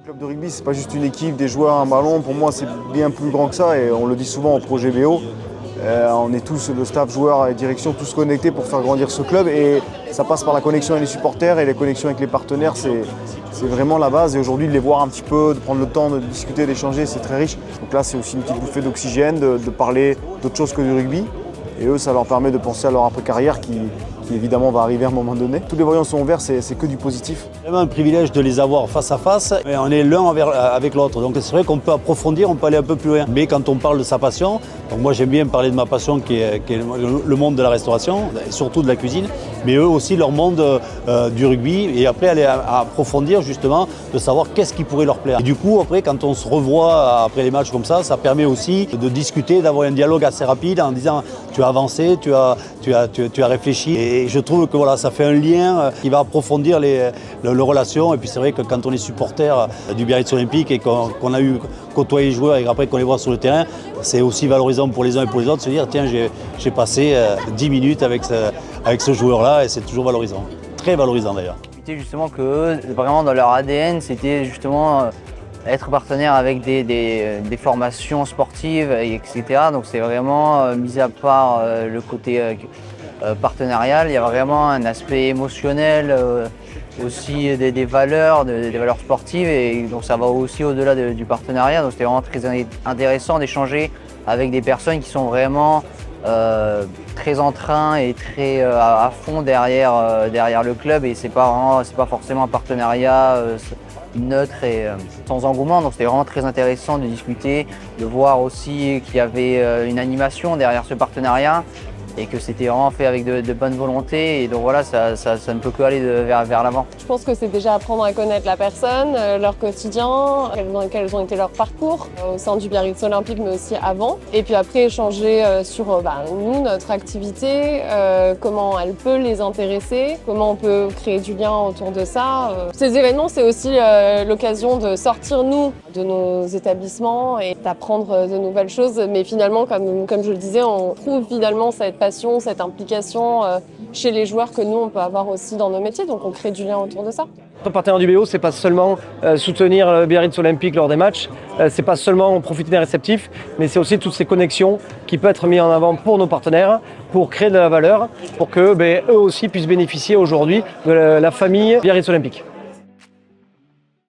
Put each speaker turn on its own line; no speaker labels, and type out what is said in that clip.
Le club de rugby, c'est pas juste une équipe, des joueurs, un ballon. Pour moi, c'est bien plus grand que ça et on le dit souvent au projet BO. On est tous, le staff, joueurs et direction, tous connectés pour faire grandir ce club et ça passe par la connexion avec les supporters et les connexions avec les partenaires, c'est vraiment la base. Et aujourd'hui, de les voir un petit peu, de prendre le temps de discuter, d'échanger, c'est très riche. Donc là, c'est aussi une petite bouffée d'oxygène, de parler d'autre chose que du rugby. Et eux, ça leur permet de penser à leur après-carrière qui évidemment va arriver à un moment donné. Tous les voyants sont ouverts, c'est que du positif.
C'est vraiment un privilège de les avoir face à face, mais on est l'un avec l'autre. Donc c'est vrai qu'on peut approfondir, on peut aller un peu plus loin. Mais quand on parle de sa passion, donc moi j'aime bien parler de ma passion qui est le monde de la restauration, et surtout de la cuisine, mais eux aussi leur monde du rugby, et après aller approfondir justement de savoir qu'est-ce qui pourrait leur plaire. Et du coup après quand on se revoit après les matchs comme ça permet aussi de discuter, d'avoir un dialogue assez rapide en disant tu as avancé, tu as réfléchi. Et je trouve que voilà, ça fait un lien qui va approfondir les relations. Et puis c'est vrai que quand on est supporter du Biarritz Olympique et qu'on a eu côtoyé les joueurs et après qu'on les voit sur le terrain, c'est aussi valorisant pour les uns et pour les autres de se dire tiens, j'ai passé 10 minutes avec ce joueur-là et c'est toujours valorisant. Très valorisant d'ailleurs.
Justement que vraiment dans leur ADN, c'était justement être partenaire avec des formations sportives, etc. Donc c'est vraiment, mis à part le côté partenarial, il y a vraiment un aspect émotionnel, aussi des valeurs sportives, et donc ça va aussi au-delà du partenariat. Donc c'était vraiment très intéressant d'échanger avec des personnes qui sont vraiment très en train et très à fond derrière le club, et c'est pas forcément un partenariat neutre et sans engouement. Donc c'était vraiment très intéressant de discuter, de voir aussi qu'il y avait une animation derrière ce partenariat et que c'était vraiment fait avec de bonne volonté, et donc voilà, ça ne peut que aller vers l'avant.
Je pense que c'est déjà apprendre à connaître la personne, leur quotidien, quels ont été leurs parcours au sein du Biarritz Olympique, mais aussi avant. Et puis après échanger sur nous, notre activité, comment elle peut les intéresser, comment on peut créer du lien autour de ça. Ces événements, c'est aussi l'occasion de sortir, nous, de nos établissements et d'apprendre de nouvelles choses. Mais finalement, comme je le disais, on trouve finalement cette passion, cette implication chez les joueurs que nous, on peut avoir aussi dans nos métiers. Donc on crée du lien autour de ça.
Être partenaire du BO, c'est pas seulement soutenir le Biarritz Olympique lors des matchs, c'est pas seulement profiter des réceptifs, mais c'est aussi toutes ces connexions qui peuvent être mises en avant pour nos partenaires, pour créer de la valeur, pour que eux aussi puissent bénéficier aujourd'hui de la famille Biarritz Olympique.